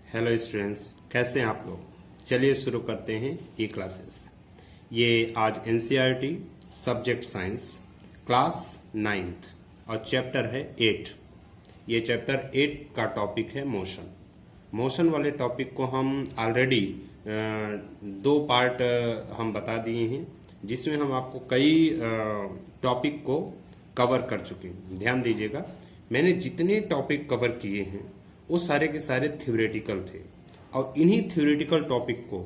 Hello students, कैसे हैं आप लोग। चलिए शुरू करते हैं ई क्लासेस। ये आज NCERT subject science class 9th और चैप्टर है 8। ये चैप्टर 8 का टॉपिक है मोशन। मोशन वाले टॉपिक को हम ऑलरेडी 2 पार्ट हम बता दिए हैं, जिसमें हम आपको कई टॉपिक को कवर कर चुके हैं। ध्यान दीजिएगा, मैंने जितने टॉपिक कवर किए हैं वो सारे के सारे थ्योरेटिकल थे, और इन्हीं थ्योरेटिकल टॉपिक को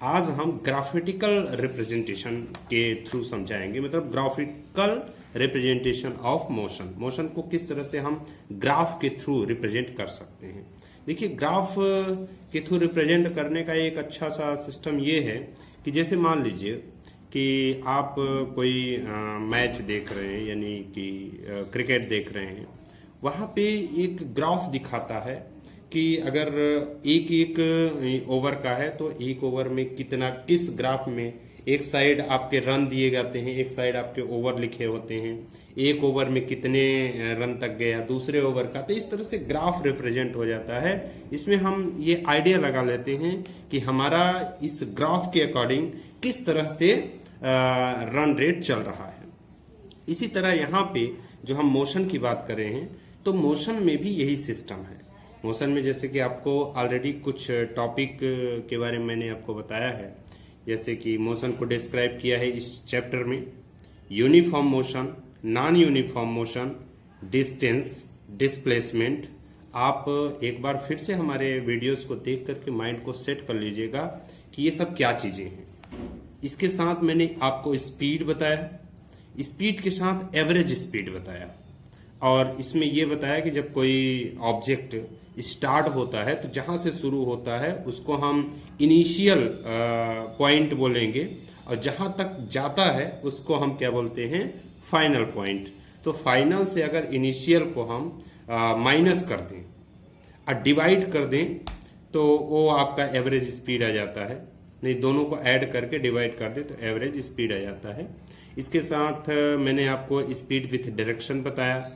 आज हम ग्राफिटिकल रिप्रेजेंटेशन के थ्रू समझाएंगे। मतलब graphical representation of motion, motion को किस तरह से हम ग्राफ के थ्रू रिप्रेजेंट कर सकते हैं। देखिए, ग्राफ के थ्रू रिप्रेजेंट करने का एक अच्छा सा सिस्टम ये है कि जैसे मान लीजिए कि आप कोई मैच देख रहे हैं, यानी कि क्रिकेट देख रहे हैं, वहाँ पे एक ग्राफ दिखाता है कि अगर एक ओवर का है तो एक ओवर में कितना, किस ग्राफ में एक साइड आपके रन दिए जाते हैं, एक साइड आपके ओवर लिखे होते हैं, एक ओवर में कितने रन तक गया दूसरे ओवर का। तो इस तरह से ग्राफ रिप्रेजेंट हो जाता है। इसमें हम ये आइडिया लगा लेते हैं कि हमारा इस ग्राफ के अकॉर्डिंग किस तरह से रन रेट चल रहा है। इसी तरह यहाँ पे जो हम मोशन की बात कर रहे हैं, तो मोशन में भी यही सिस्टम है। मोशन में जैसे कि आपको ऑलरेडी कुछ टॉपिक के बारे में मैंने आपको बताया है, जैसे कि मोशन को डिस्क्राइब किया है इस चैप्टर में। Uniform motion, non uniform motion, distance, displacement. आप एक बार फिर से हमारे वीडियोस को देख करके माइंड को सेट कर लीजिएगा कि ये सब क्या चीजें हैं। इसके साथ मैंने आपको स्पीड बताया, स्पीड के साथ एवरेज स्पीड बताया, और इसमें यह बताया कि जब कोई ऑब्जेक्ट स्टार्ट होता है तो जहां से शुरू होता है उसको हम इनिशियल पॉइंट बोलेंगे, और जहां तक जाता है उसको हम क्या बोलते हैं, फाइनल पॉइंट। तो फाइनल से अगर इनिशियल को हम माइनस कर दें और डिवाइड कर दें तो वो आपका एवरेज स्पीड आ जाता है। नहीं, दोनों को ऐड करके डिवाइड कर दे तो एवरेज स्पीड आ जाता है। इसके साथ मैंने आपको स्पीड विथ डायरेक्शन बताया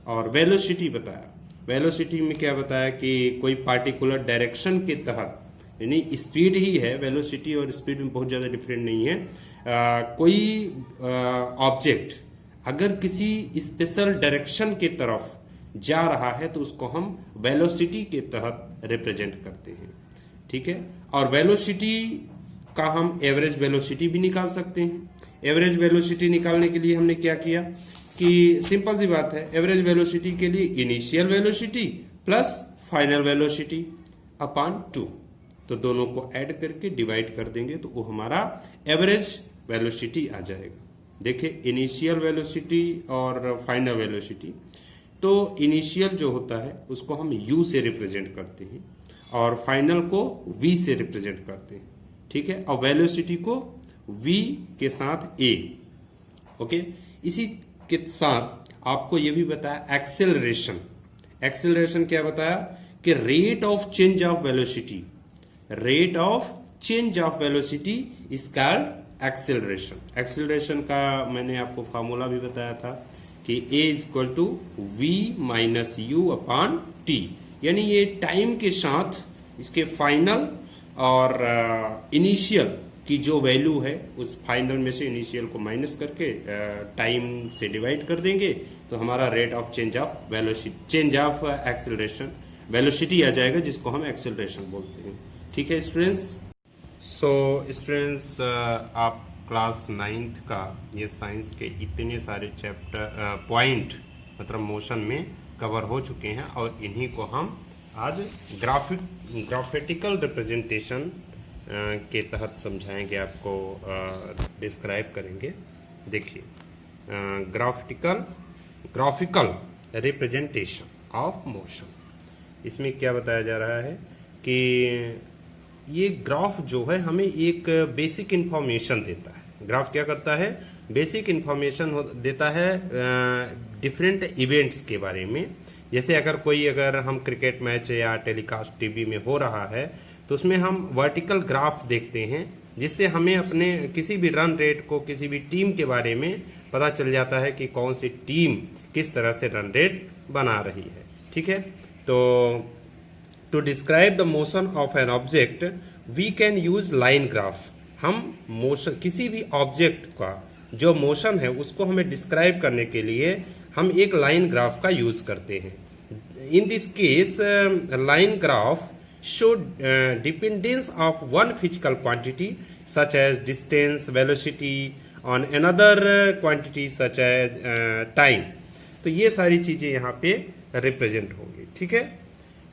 और वेलोसिटी बताया। वेलोसिटी में क्या बताया कि कोई पार्टिकुलर डायरेक्शन के तहत, यानी स्पीड ही है, वेलोसिटी और स्पीड में बहुत ज़्यादा डिफरेंट नहीं है। कोई ऑब्जेक्ट अगर किसी स्पेशल डायरेक्शन के तरफ जा रहा है तो उसको हम वेलोसिटी के तहत रिप्रेजेंट करते हैं। ठीक है, और वेलोसिटी का हम एवरेज वेलोसिटी भी निकाल सकते हैं। एवरेज वेलोसिटी निकालने के लिए हमने क्या किया कि सिंपल सी बात है, एवरेज वेलोसिटी के लिए initial velocity plus final velocity upon 2, तो दोनों को ऐड करके डिवाइड कर देंगे तो वो हमारा एवरेज वेलोसिटी आ जाएगा। देखिए, इनिशियल वेलोसिटी और फाइनल वेलोसिटी, तो इनिशियल जो होता है उसको हम u से रिप्रेजेंट करते हैं और फाइनल को v से रिप्रेजेंट करते हैं। ठीक है, और वेलोसिटी को v के साथ a। ओके, इसी के साथ आपको यह भी बताया एक्सेलरेशन। एक्सेलरेशन क्या बताया कि rate of change of velocity, rate of change of velocity is called acceleration. Acceleration का मैंने आपको फार्मूला भी बताया था कि a is equal to v minus u upon t, यानी ये टाइम के साथ इसके फाइनल और इनिशियल की जो वैल्यू है उस फाइनल में से इनिशियल को माइनस करके टाइम से डिवाइड कर देंगे तो हमारा rate of change of velocity, change of acceleration, velocity आ जाएगा, जिसको हम एक्सेलरेशन बोलते हैं। ठीक है स्टूडेंट्स। सो स्टूडेंट्स, आप क्लास 9th का ये साइंस के इतने सारे चैप्टर पॉइंट मतलब मोशन में कवर हो चुके हैं, और इन्हीं को हम आज ग्राफिटिकल रिप्रेजेंटेशन के तहत समझाएंगे, आपको डिस्क्राइब करेंगे। देखिए, ग्राफिकल रिप्रेजेंटेशन ऑफ मोशन, इसमें क्या बताया जा रहा है कि ये ग्राफ जो है हमें एक बेसिक इंफॉर्मेशन देता है। ग्राफ क्या करता है, बेसिक इंफॉर्मेशन देता है डिफरेंट इवेंट्स के बारे में। जैसे अगर हम क्रिकेट मैच या टेलीकास्ट टीवी में हो रहा है तो उसमें हम वर्टिकल ग्राफ देखते हैं, जिससे हमें अपने किसी भी रन रेट को, किसी भी टीम के बारे में पता चल जाता है कि कौन सी टीम किस तरह से रन रेट बना रही है। ठीक है, तो to describe the motion of an object we can use line graph. हम मोशन, किसी भी ऑब्जेक्ट का जो मोशन है उसको हमें डिस्क्राइब करने के लिए हम एक लाइन ग्राफ का यूज करते हैं। In this case line graph show dependence of one physical quantity such as distance, velocity on another quantity such as time। तो ये सारी चीजें यहाँ पे रिप्रेजेंट होंगी, ठीक है।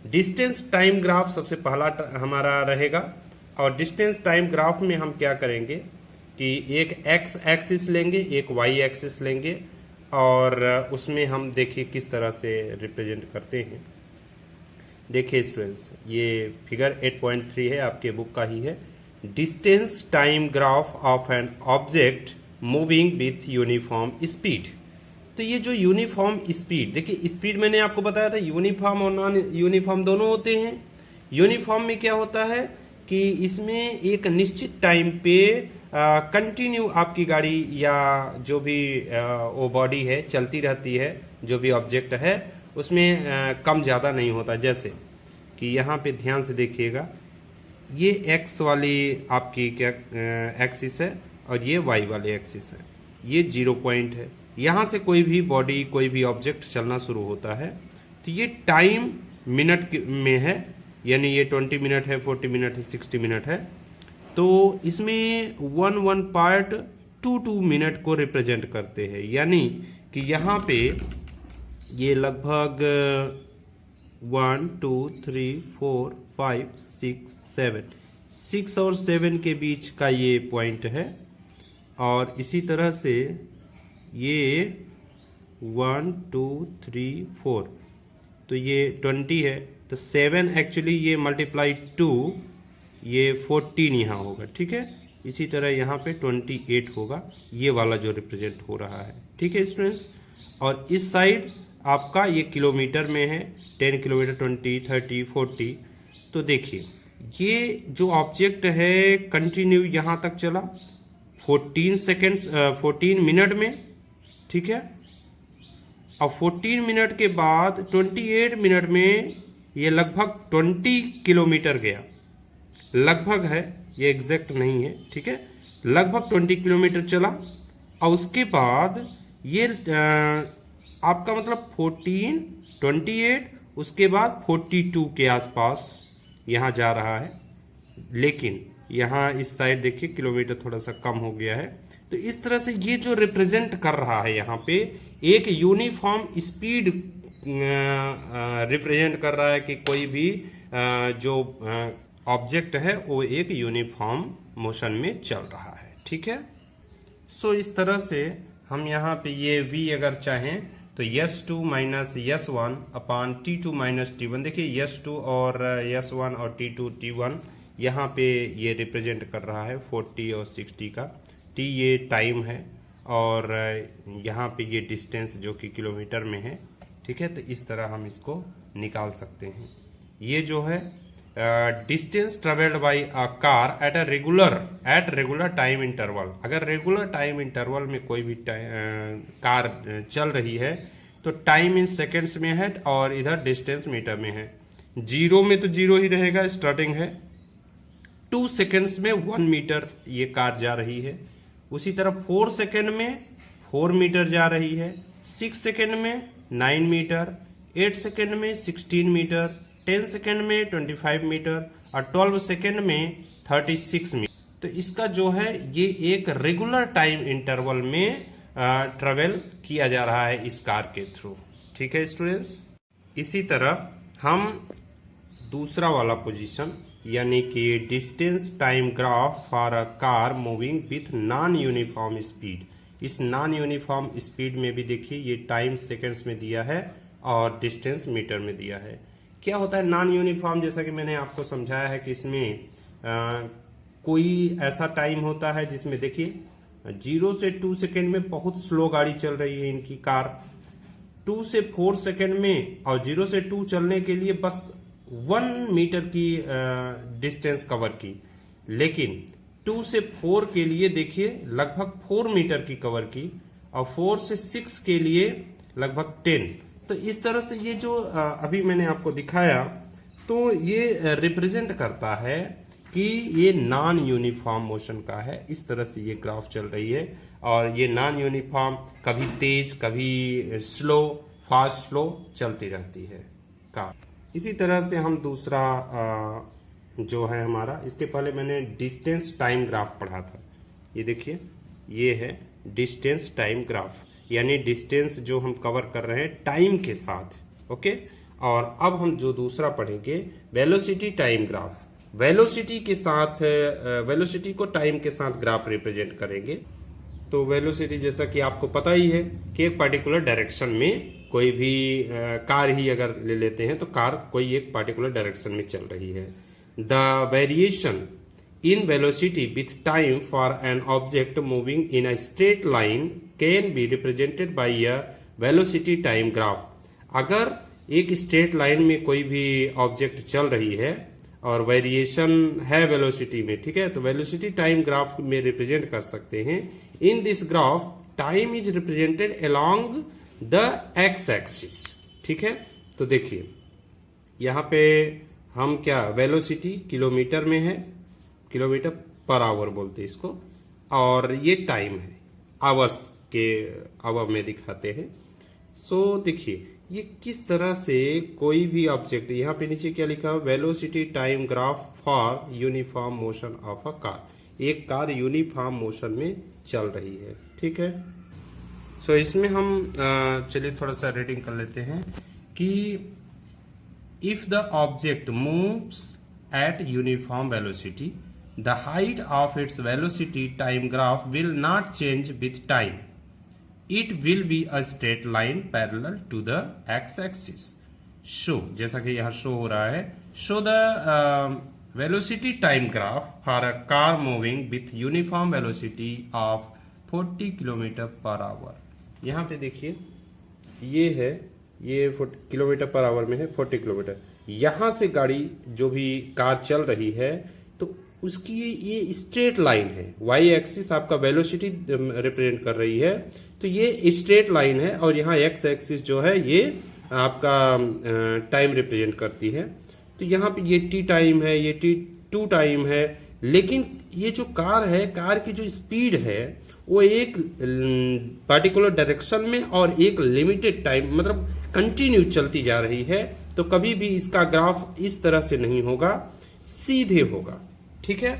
डिस्टेंस टाइम ग्राफ सबसे पहला हमारा रहेगा, और डिस्टेंस टाइम ग्राफ में हम क्या करेंगे कि एक एक्स एक्सिस लेंगे, एक वाई एक्सिस लेंगे, और उसमें हम देखिए किस तरह से रिप्रेजेंट करते हैं। देखिए स्टूडेंट्स, ये फिगर 8.3 है, आपके बुक का ही है। Distance time graph of an object moving with uniform speed. तो ये जो यूनिफॉर्म स्पीड, देखिए स्पीड मैंने आपको बताया था यूनिफॉर्म और नॉन यूनिफॉर्म दोनों होते हैं। यूनिफॉर्म में क्या होता है कि इसमें एक निश्चित टाइम पे कंटिन्यू आपकी गाड़ी या जो भी वो बॉडी है चलती रहती है, जो भी ऑब्जेक्ट है उसमें कम ज्यादा नहीं होता। जैसे कि यहाँ पे ध्यान से देखिएगा, ये एक्स वाली आपकी क्या एक्सिस है और ये वाई वाली एक्सिस है, ये 0 पॉइंट है। यहाँ से कोई भी बॉडी, कोई भी ऑब्जेक्ट चलना शुरू होता है तो ये टाइम मिनट में है, यानी ये 20 मिनट है, 40 मिनट है, 60 मिनट है। तो इसमें 1 पार्ट 2 मिनट को रिप्रेजेंट करते हैं, यानी कि यहाँ पे ये लगभग 1 2 3 4 5 6 7 6 और 7 के बीच का ये पॉइंट है। और इसी तरह से ये 1 2 3 4, तो ये 20 है, तो 7 एक्चुअली ये मल्टीप्लाई 2, ये 14 यहाँ होगा, ठीक है। इसी तरह यहाँ पे 28 होगा, ये वाला जो रिप्रेजेंट हो रहा है, ठीक है स्टूडेंट्स। और इस साइड आपका ये किलोमीटर में है, 10 किलोमीटर, 20, 30, 40। तो देखिए ये जो ऑब्जेक्ट है कंटिन्यू यहां तक चला 14 मिनट में, ठीक है। अब 14 मिनट के बाद 28 मिनट में ये लगभग 20 किलोमीटर गया, लगभग है, ये एग्जैक्ट नहीं है, ठीक है। लगभग 20 किलोमीटर चला, और उसके बाद ये आपका मतलब 14, 28, उसके बाद 42 के आसपास यहाँ जा रहा है। लेकिन यहाँ इस साइड देखिए किलोमीटर थोड़ा सा कम हो गया है। तो इस तरह से ये जो रिप्रेजेंट कर रहा है यहाँ पे एक यूनिफॉर्म स्पीड रिप्रेजेंट कर रहा है कि कोई भी जो ऑब्जेक्ट है वो एक यूनिफॉर्म मोशन में चल रहा है, ठीक है। सो इस तरह से हम यहाँ पे ये v अगर चाहें तो S2 माइनस S1 अपान T2 माइनस T1। देखिए S2 और S1 और T2 T1 यहाँ पे ये रिप्रेजेंट कर रहा है 40 और 60 का। T ये टाइम है और यहाँ पे ये डिस्टेंस जो कि किलोमीटर में है, ठीक है। तो इस तरह हम इसको निकाल सकते हैं। ये जो है distance travelled bye a car at regular time interval. अगर रेगुलर टाइम इंटरवल में कोई भी कार चल रही है तो टाइम इन सेकेंड्स में है और इधर डिस्टेंस मीटर में है। 0 में तो 0 ही रहेगा, स्टार्टिंग है। 2 सेकेंड्स में 1 मीटर ये कार जा रही है। उसी तरह 4 सेकेंड में 4 मीटर जा रही है, 6 सेकेंड में 9 मीटर, 8 सेकेंड में 16 मीटर, 10 सेकेंड में 25 मीटर और 12 सेकेंड में 36 मीटर। तो इसका जो है ये एक रेगुलर टाइम इंटरवल में ट्रेवल किया जा रहा है इस कार के थ्रू, ठीक है स्टूडेंट्स। इसी तरह हम दूसरा वाला पोजीशन यानी कि distance time graph for a car moving with non uniform speed. इस नॉन यूनिफॉर्म स्पीड में भी देखिए ये टाइम सेकेंड्स में दिया है और डिस्टेंस मीटर में दिया है। क्या होता है नॉन यूनिफॉर्म, जैसा कि मैंने आपको समझाया है कि इसमें कोई ऐसा टाइम होता है जिसमें देखिए 0 से 2 सेकेंड में बहुत स्लो गाड़ी चल रही है इनकी कार, 2 से 4 सेकेंड में और 0 से 2 चलने के लिए बस 1 मीटर की डिस्टेंस कवर की, लेकिन 2 से 4 के लिए देखिए लगभग 4 मीटर की कवर की और 4 से 6 के लिए लगभग 10। तो इस तरह से ये जो अभी मैंने आपको दिखाया तो ये रिप्रेजेंट करता है कि ये नॉन यूनिफॉर्म मोशन का है। इस तरह से ये ग्राफ चल रही है और ये नॉन यूनिफॉर्म कभी तेज कभी स्लो, फास्ट स्लो चलती रहती है कार। इसी तरह से हम दूसरा जो है हमारा, इसके पहले मैंने डिस्टेंस टाइम ग्राफ पढ़ा था। ये देखिए, ये है डिस्टेंस टाइम ग्राफ, यानी डिस्टेंस जो हम कवर कर रहे हैं टाइम के साथ। ओके, और अब हम जो दूसरा पढ़ेंगे वेलोसिटी टाइम ग्राफ। वेलोसिटी के साथ, वेलोसिटी को टाइम के साथ ग्राफ रिप्रेजेंट करेंगे। तो वेलोसिटी जैसा कि आपको पता ही है कि एक पर्टिकुलर डायरेक्शन में कोई भी कार ही अगर ले लेते हैं तो कार कोई एक पर्टिकुलर डायरेक्शन में चल रही है। The variation in velocity with time for an object moving in a straight line can be represented by a velocity time graph। अगर एक स्ट्रेट लाइन में कोई भी ऑब्जेक्ट चल रही है और वेरिएशन है वेलोसिटी में, ठीक है, तो वेलोसिटी टाइम ग्राफ में रिप्रेजेंट कर सकते हैं। In this graph time is represented along the x axis. ठीक है, तो देखिए यहां पे हम क्या, वेलोसिटी किलोमीटर में है, किलोमीटर पर आवर बोलते हैं इसको, और ये टाइम है आवर्स के आवर में दिखाते हैं। सो देखिए ये किस तरह से कोई भी ऑब्जेक्ट, यहाँ पे नीचे क्या लिखा है, velocity time graph for uniform motion of a car. एक कार यूनिफॉर्म मोशन में चल रही है। ठीक है, सो इसमें हम चलिए थोड़ा सा रीडिंग कर लेते हैं कि if the object moves eight uniform velocity, the height of its velocity time graph will not change with time. It will be a straight line parallel to the x-axis. Show, जैसा कि यहाँ show हो रहा है, show the velocity time graph for a car moving with uniform velocity of 40 km/h। यहाँ पे देखिए ये है, ये किलोमीटर पर आवर में है 40 किलोमीटर। यहाँ से गाड़ी जो भी कार चल रही है तो उसकी ये स्ट्रेट लाइन है, वाई एक्सिस आपका वेलोसिटी रिप्रेजेंट कर रही है, तो ये स्ट्रेट लाइन है, और यहाँ एक्स एक्सिस जो है ये आपका टाइम रिप्रेजेंट करती है। तो यहाँ पे ये टी टाइम है, ये T2 टाइम है, लेकिन ये जो कार है, कार की जो स्पीड है वो एक पर्टिकुलर डायरेक्शन में और एक लिमिटेड टाइम, मतलब कंटिन्यू चलती जा रही है। तो कभी भी इसका ग्राफ इस तरह से नहीं होगा, सीधे होगा। ठीक है,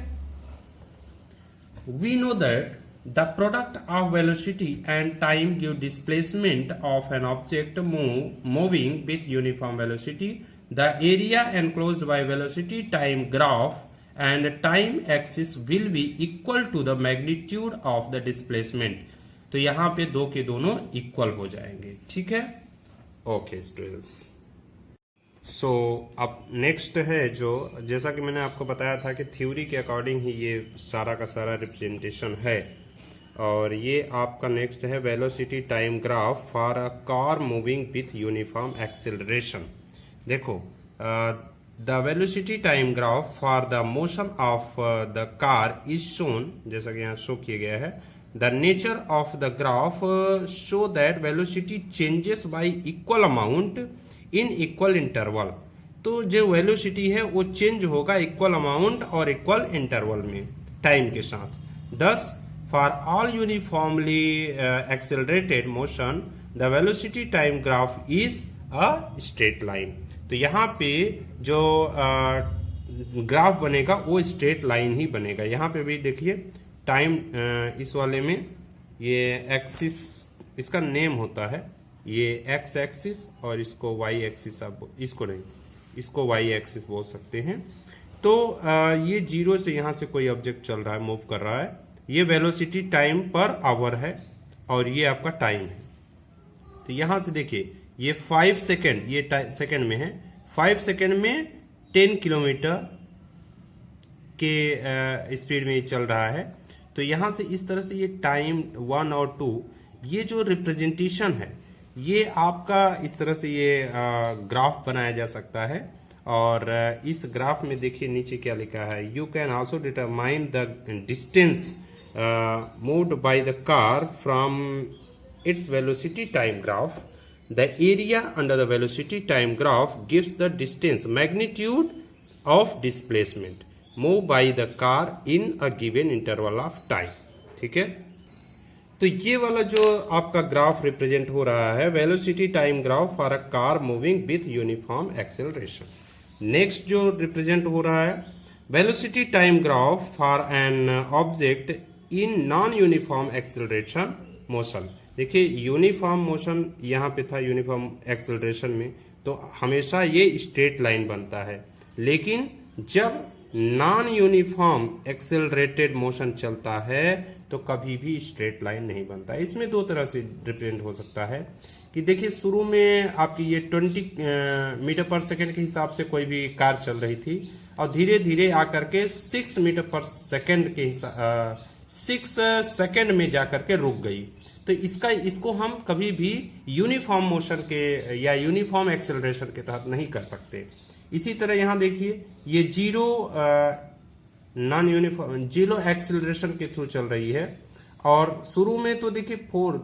we know that the product of velocity and time give displacement of an object moving with uniform velocity. The area enclosed by velocity time graph and time axis will be equal to the magnitude of the displacement। तो यहां पे दो के दोनों equal हो जाएंगे। ठीक है, ओके स्टूडेंट्स। सो अब नेक्स्ट है जो, जैसा कि मैंने आपको बताया था कि थ्योरी के अकॉर्डिंग ही ये सारा का सारा रिप्रेजेंटेशन है, और ये आपका नेक्स्ट है velocity time graph for a car moving with uniform acceleration. देखो the velocity time graph for the motion of the car is shown, जैसा कि यहाँ शो किया गया है। The nature of the graph show that velocity changes by equal amount in equal interval. तो जो velocity है वो चेंज होगा इक्वल अमाउंट और इक्वल इंटरवल में टाइम के साथ। Thus for all uniformly accelerated motion the velocity time graph is a straight line. तो यहाँ पे जो ग्राफ बनेगा वो स्ट्रेट लाइन ही बनेगा। यहाँ पे भी देखिए टाइम, इस वाले में ये एक्सिस इसका नेम होता है, ये एक्स एक्सिस, और इसको वाई एक्सिस, आप इसको नहीं, इसको वाई एक्सिस बोल सकते हैं। तो ये जीरो से यहाँ से कोई ऑब्जेक्ट चल रहा है, मूव कर रहा है, ये वेलोसिटी टाइम पर आवर है और ये आपका टाइम है। तो यहाँ से देखिए ये 5 सेकेंड, ये सेकेंड में है, 5 सेकेंड में 10 किलोमीटर के स्पीड में चल रहा है। तो यहाँ से इस तरह से ये टाइम 1 और 2, ये जो रिप्रेजेंटेशन है ये आपका इस तरह से ये ग्राफ बनाया जा सकता है। और इस ग्राफ में देखिए नीचे क्या लिखा है, you can also determine the distance moved by the car from its velocity time graph. The area under the velocity time graph gives the distance magnitude of displacement move by the car in a given interval of time. ठीक है, तो ये वाला जो आपका graph represent हो रहा है velocity time graph for a car moving with uniform acceleration. Next जो रिप्रेजेंट हो रहा है velocity time graph for an object in non uniform acceleration motion. देखिए यूनिफॉर्म मोशन यहाँ पे था, यूनिफॉर्म एक्सेलरेशन में तो हमेशा ये स्ट्रेट लाइन बनता है, लेकिन जब नॉन यूनिफॉर्म एक्सेलरेटेड मोशन चलता है तो कभी भी स्ट्रेट लाइन नहीं बनता। इसमें दो तरह से रिप्रेजेंट हो सकता है कि देखिए शुरू में आपकी ये 20 मीटर पर सेकंड के हिसाब से कोई भी कार चल रही थी और धीरे धीरे आकर के 6 मीटर पर सेकंड के हिसाब 6 सेकंड में जाकर के रुक गई। तो इसको हम कभी भी यूनिफॉर्म मोशन के या यूनिफॉर्म एक्सेलरेशन के तहत नहीं कर सकते। इसी तरह यहां देखिए ये zero non uniform zero acceleration के थ्रू चल रही है और शुरू में तो देखिए 4,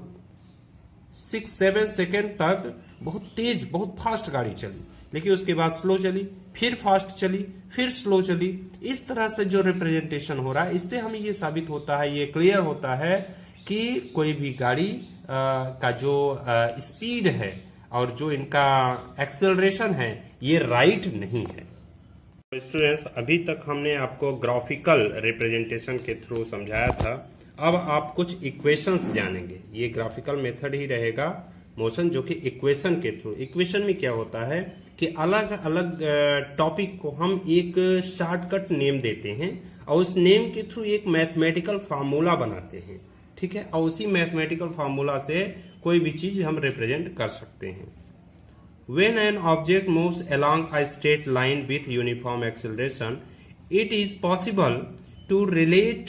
6, 7 सेकेंड तक बहुत तेज बहुत फास्ट गाड़ी चली, लेकिन उसके बाद स्लो चली, फिर फास्ट चली, फिर स्लो चली। इस तरह से जो रिप्रेजेंटेशन हो रहा है इससे हमें ये साबित होता है, ये क्लियर होता है कि कोई भी गाड़ी का जो स्पीड है और जो इनका एक्सेलरेशन है ये राइट नहीं है। स्टूडेंट्स अभी तक हमने आपको ग्राफिकल रिप्रेजेंटेशन के थ्रू समझाया था, अब आप कुछ इक्वेशंस जानेंगे। ये ग्राफिकल मेथड ही रहेगा मोशन जो कि इक्वेशन के थ्रू। इक्वेशन में क्या होता है कि अलग अलग टॉपिक को हम एक शॉर्टकट नेम देते हैं और उस नेम के थ्रू एक मैथमेटिकल फार्मूला बनाते हैं। ठीक है, और उसी मैथमेटिकल फार्मूला से कोई भी चीज हम रिप्रेजेंट कर सकते हैं। When an object moves along a straight line with uniform acceleration, it is possible to relate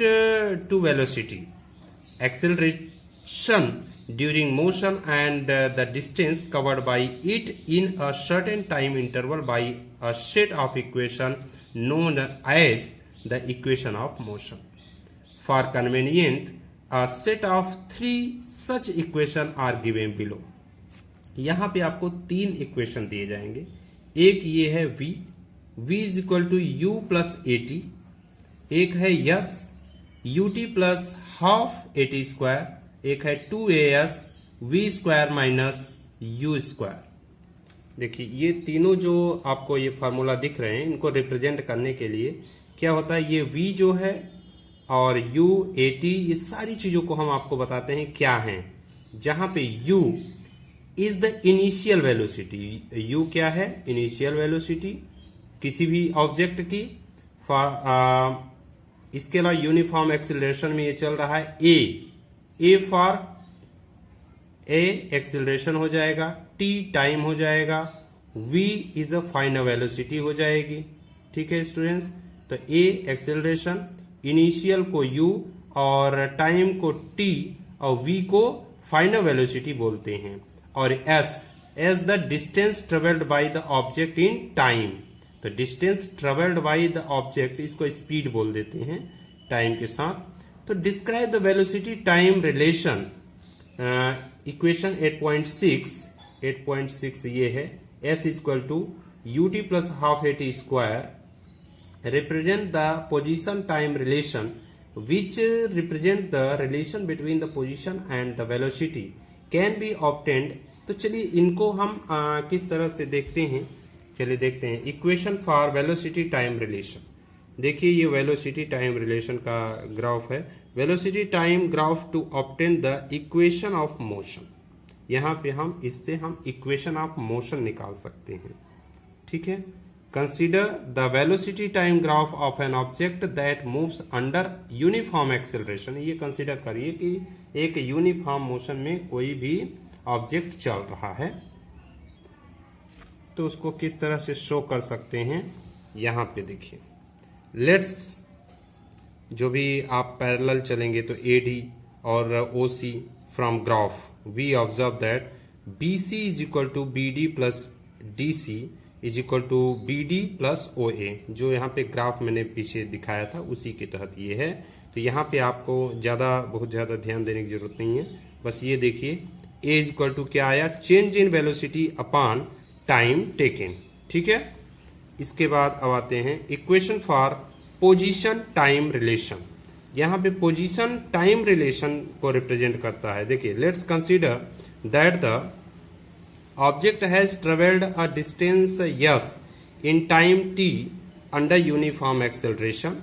to velocity, acceleration during motion and the distance covered by it in a certain time interval by a set of equations known as the equation of motion. For convenience, a set of 3 such equations are given below. यहां पे आपको 3 equation दिए जाएंगे। एक ये है v is equal to u plus a t, एक है s ut plus half a t square, एक है 2as v square minus u square. देखिए ये तीनों जो आपको ये फार्मूला दिख रहे हैं इनको रिप्रेजेंट करने के लिए क्या होता है, ये v जो है और u at ये सारी चीजों को हम आपको बताते हैं क्या हैं। जहां पे u is the initial velocity, u क्या है इनिशियल वेलोसिटी किसी भी ऑब्जेक्ट की। इसके अलावा यूनिफॉर्म एक्सेलरेशन में ये चल रहा है a फॉर a एक्सेलरेशन हो जाएगा, t टाइम हो जाएगा, v is a final velocity हो जाएगी। ठीक है स्टूडेंट्स, तो a एक्सेलरेशन, इनिशियल को u और टाइम को t और v को फाइनल वेलोसिटी बोलते हैं। और s the distance travelled by the object in time, तो distance travelled by the object इसको स्पीड बोल देते हैं टाइम के साथ। तो describe the velocity time relation, equation 8.6 ये है s is equal to ut plus half a t square represent the position time relation which represent the relation between the position and the velocity can be obtained. तो चलिए इनको हम किस तरह से देखते हैं, चलिए देखते हैं। Equation for velocity time relation, देखिए ये वेलोसिटी टाइम रिलेशन का ग्राफ है। Velocity time graph to obtain the equation of motion, यहां पे हम इससे हम इक्वेशन ऑफ मोशन निकाल सकते हैं। ठीक है, consider the velocity time graph of an object that moves under uniform acceleration. ये कंसीडर करिए कि एक यूनिफॉर्म मोशन में कोई भी ऑब्जेक्ट चल रहा है तो उसको किस तरह से शो कर सकते हैं। यहां पे देखिए लेट्स जो भी आप पैरेलल चलेंगे तो AD और OC from graph we observe that BC is equal to BD plus DC is equal to BD plus OA। जो यहाँ पे ग्राफ मैंने पीछे दिखाया था उसी के तहत ये है। तो यहाँ पे आपको बहुत ज्यादा ध्यान देने की जरूरत नहीं है, बस ये देखिए ए इज इक्वल टू क्या आया, change in velocity upon time taken. ठीक है, इसके बाद अब आते हैं equation for position time relation. यहाँ पे पोजीशन टाइम रिलेशन को रिप्रेजेंट करता है। देखिए, let's consider that the object has travelled a distance yes in time T under uniform acceleration.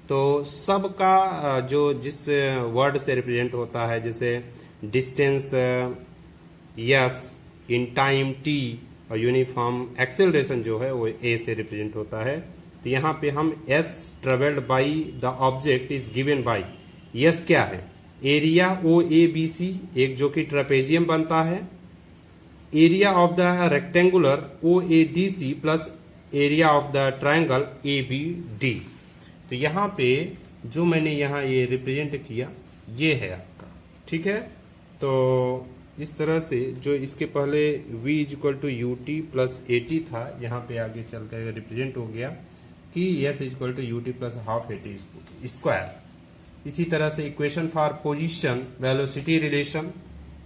तो सबका जो जिस वर्ड से रिप्रेजेंट होता है, जैसे distance yes in time T और यूनिफॉर्म एक्सेलरेशन जो है वो ए से रिप्रेजेंट होता है। तो यहाँ पे हम S travelled by the object is given by yes क्या है, area O A B C, एक जो कि ट्रेपेजियम बनता है, area of the rectangular O A D C plus area of the triangle A B D. तो यहाँ पे जो मैंने यहाँ ये रिप्रेजेंट किया ये है आपका। ठीक है, तो इस तरह से जो इसके पहले v is equal to u t plus a t था, यहाँ पे आगे चल कर रिप्रेजेंट हो गया कि s is equal to u t plus half a t square. इसी तरह से equation for position velocity relation,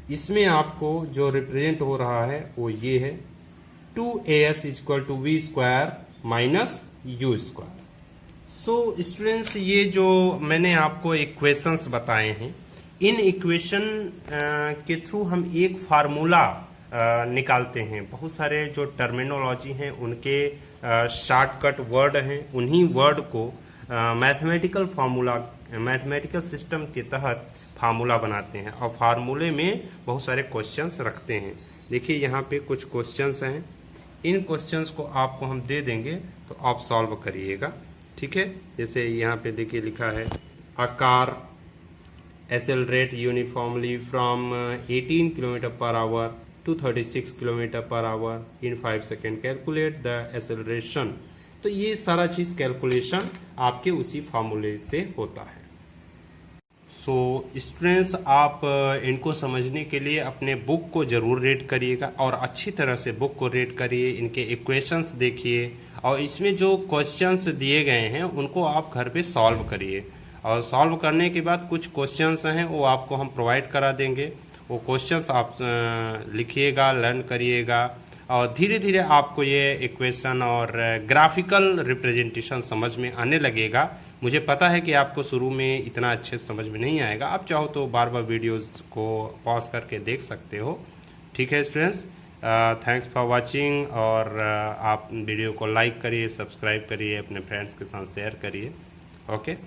इसमें आपको जो रिप्रेजेंट हो रहा है वो ये है 2as is equal to v square minus u square. So students, ये जो मैंने आपको इक्वेशंस बताए हैं, इन इक्वेशन के थ्रू हम एक फार्मूला निकालते हैं। बहुत सारे जो टर्मिनोलॉजी हैं उनके शॉर्टकट वर्ड हैं, उन्हीं वर्ड को मैथमेटिकल फार्मूला, मैथमेटिकल सिस्टम के तहत फार्मूला बनाते हैं और फार्मूले में बहुत सारे क्वेश्चंस रखते हैं। देखिए, यहाँ पे कुछ क्वेश्चंस हैं, इन क्वेश्चंस को आपको हम दे देंगे तो आप सॉल्व करिएगा। ठीक है, जैसे यहाँ पे देखिए लिखा है a car accelerate uniformly from 18 km per hour to 36 km per hour in 5 seconds. Calculate the acceleration. तो ये सारा चीज कैलकुलेशन आपके उसी फार्मूले से होता है। सो स्टूडेंट्स, आप इनको समझने के लिए अपने बुक को जरूर रीड करिएगा और अच्छी तरह से बुक को रीड करिए, इनके इक्वेशंस देखिए और इसमें जो क्वेश्चंस दिए गए हैं उनको आप घर पे सॉल्व करिए। और सॉल्व करने के बाद कुछ क्वेश्चंस हैं वो आपको हम प्रोवाइड करा देंगे, वो क्वेश्चंस आप लिखिएगा, लर्न करिएगा और धीरे धीरे आपको ये इक्वेशन और ग्राफिकल रिप्रेजेंटेशन समझ में आने लगेगा। मुझे पता है कि आपको शुरू में इतना अच्छे समझ में नहीं आएगा, आप चाहो तो बार बार वीडियोस को पॉज करके देख सकते हो। ठीक है स्टूडेंट्स, थैंक्स फॉर वाचिंग और आप वीडियो को लाइक करिए, सब्सक्राइब करिए, अपने फ्रेंड्स के साथ शेयर करिए। ओके।